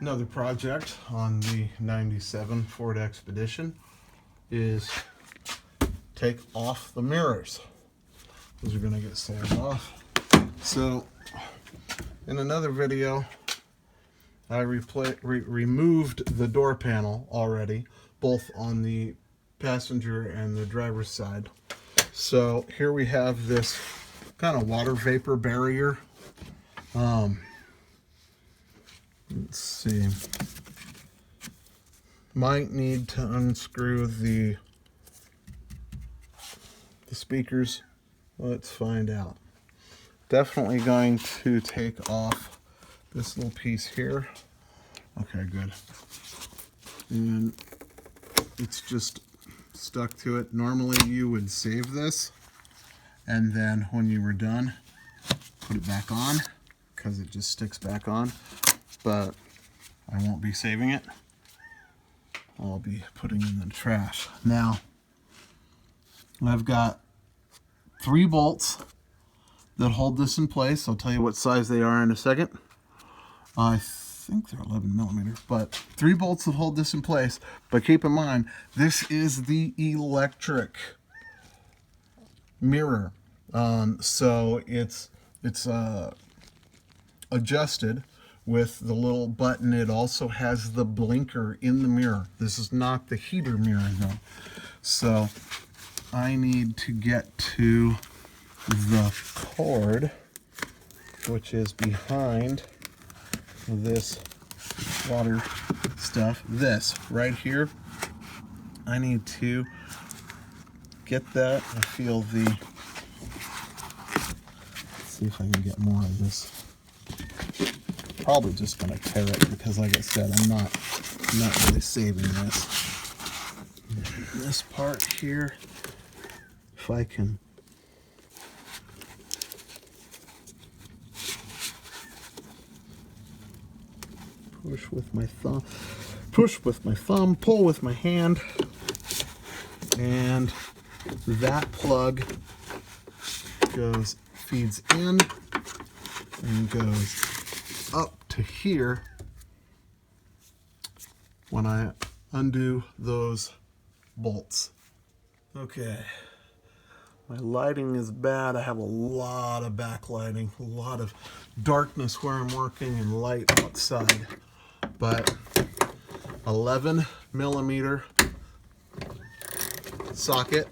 Another project on the 97 Ford Expedition is take off the mirrors. Those are going to get sanded off. So in another video, I removed the door panel already, both on the passenger and the driver's side. So here we have this kind of water vapor barrier. Let's see. Might need to unscrew the speakers. Let's find out. Definitely going to take off this little piece here. Okay, good. And it's just stuck to it. Normally you would save this, and then when you were done, put it back on, because it just sticks back on. But I won't be saving it. I'll be putting it in the trash. Now, I've got 3 bolts that hold this in place. I'll tell you what size they are in a second. I think they're 11 millimeter, but 3 bolts that hold this in place. But keep in mind, this is the electric mirror. So it's adjusted with the little button. It also has the blinker in the mirror. This is not the heater mirror though. So I need to get to the cord, which is behind this water stuff. This right here, I need to get that. I feel the, let's see if I can get more of this. Probably just gonna tear it because, like I said, I'm not really saving this. This part here, if I can push with my thumb, pull with my hand, and that plug feeds in and goes up to here when I undo those bolts. Okay, my lighting is bad. I have a lot of backlighting, a lot of darkness where I'm working and light outside. But 11 millimeter socket.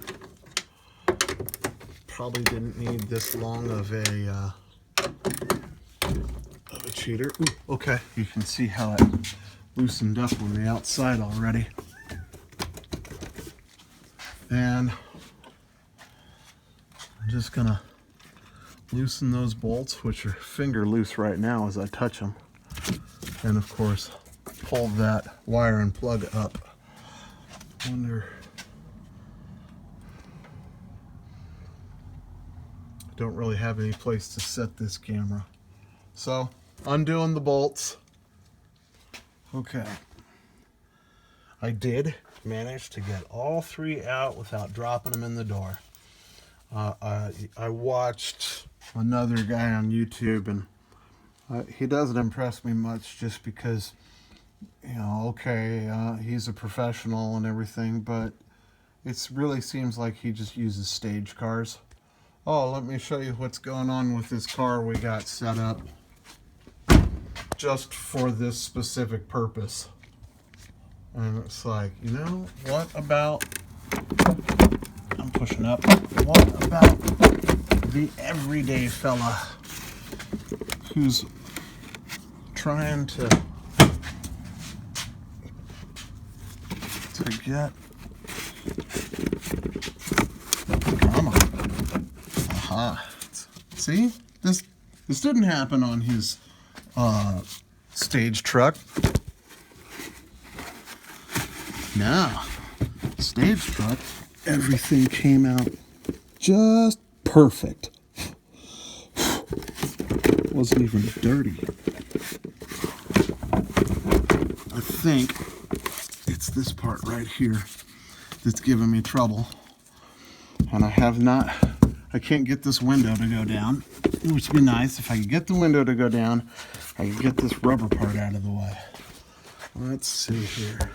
Probably didn't need this long of a cheater. Ooh, okay, you can see how it loosened up on the outside already. And I'm just gonna loosen those bolts, which are finger loose right now as I touch them. And of course, pull that wire and plug up. I don't really have any place to set this camera. So, undoing the bolts. Okay. I did manage to get all 3 out without dropping them in the door. I watched another guy on YouTube, and he doesn't impress me much just because, you know, okay, he's a professional and everything, but it really seems like he just uses stage cars. Oh, let me show you what's going on with this car we got set up just for this specific purpose. And it's like, you know, what about, I'm pushing up, what about the everyday fella who's trying to get, come on, aha, see, this didn't happen on his stage truck. Now, stage truck, everything came out just perfect. It wasn't even dirty. I think it's this part right here that's giving me trouble. And I can't get this window to go down, which would be nice. If I could get the window to go down, I could get this rubber part out of the way. Let's see here.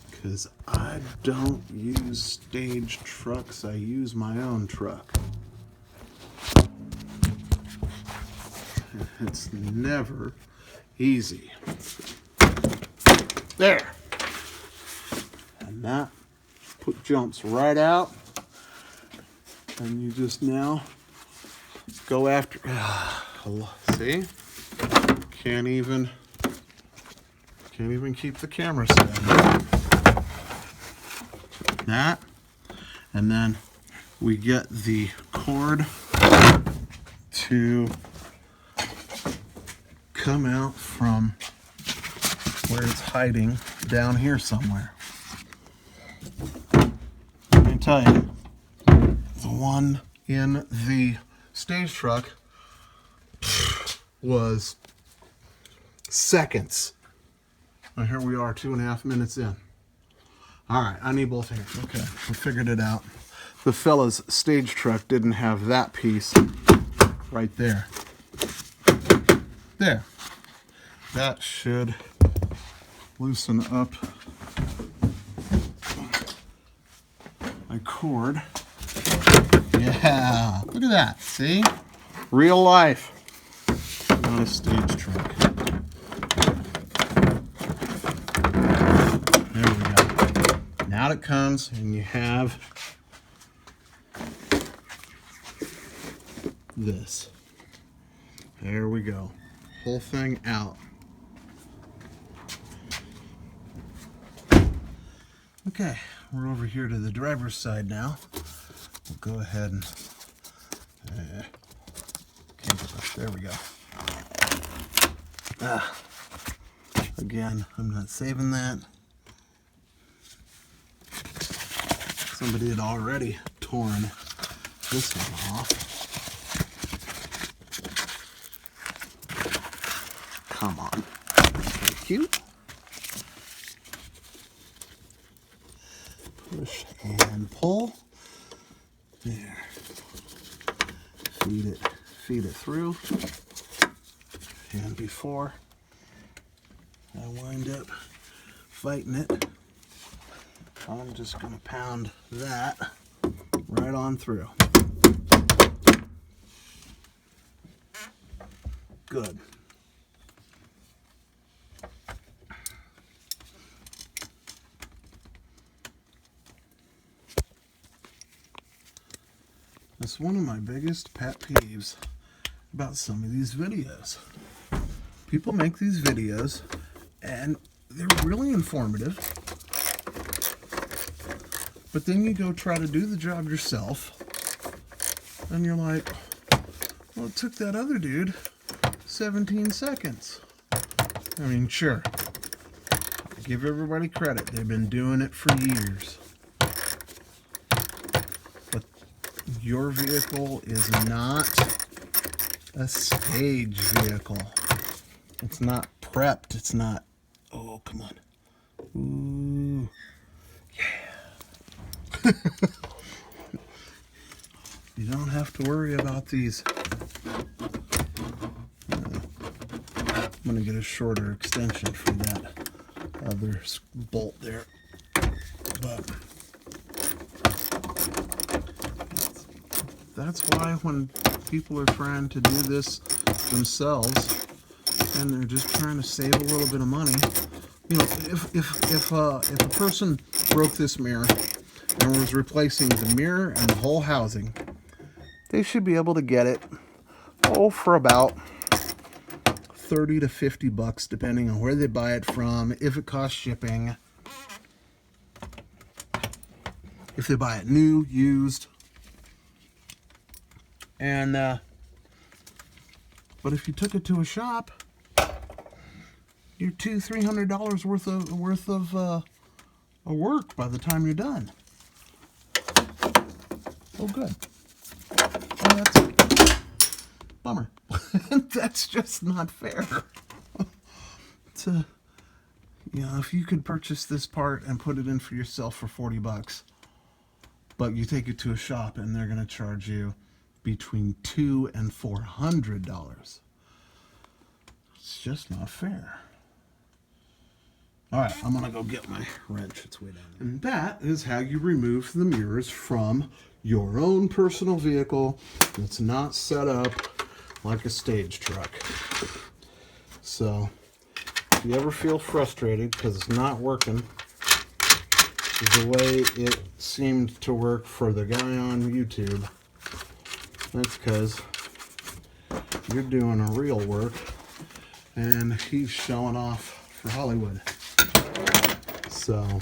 Because I don't use stage trucks, I use my own truck. It's never easy. There. And that jumps right out. And you just now go after. See? Can't even keep the camera steady. That, and then we get the cord to come out from where it's hiding down here somewhere. Let me tell you, the one in the stage truck was seconds. Well, here we are, 2.5 minutes in. All right, I need both hands. Okay, we figured it out. The fella's stage truck didn't have that piece right there. There. That should loosen up my cord. Yeah, look at that. See? Real life. Not a stage truck. There we go. Now it comes and you have this. There we go. Whole thing out. Okay, we're over here to the driver's side now. We'll go ahead and there we go. Again, I'm not saving that. Somebody had already torn this one off. Come on. Thank you. Push and pull. There. Feed it through. And before I wind up fighting it, I'm just going to pound that right on through. Good. That's one of my biggest pet peeves about some of these videos. People make these videos and they're really informative, but then you go try to do the job yourself and you're like, well, it took that other dude 17 seconds. I mean, sure, I give everybody credit. They've been doing it for years. But your vehicle is not a stage vehicle. It's not prepped. It's not. Oh, come on. Ooh. Yeah. You don't have to worry about these. I'm going to get a shorter extension for that other bolt there. But that's why when people are trying to do this themselves and they're just trying to save a little bit of money, you know, if a person broke this mirror and was replacing the mirror and the whole housing, they should be able to get it for about $30 to $50, depending on where they buy it from, if it costs shipping, if they buy it new, used, and but if you took it to a shop, you're $200-300 worth of work by the time you're done. Oh, good. Oh, that's a bummer. That's just not fair. You know, if you could purchase this part and put it in for yourself for $40, but you take it to a shop and they're going to charge you between $200 and $400. It's just not fair. All right, I'm gonna go get my wrench. It's way down there. And that is how you remove the mirrors from your own personal vehicle that's not set up like a stage truck. So if you ever feel frustrated because it's not working the way it seemed to work for the guy on YouTube, that's because you're doing a real work and he's showing off for Hollywood. So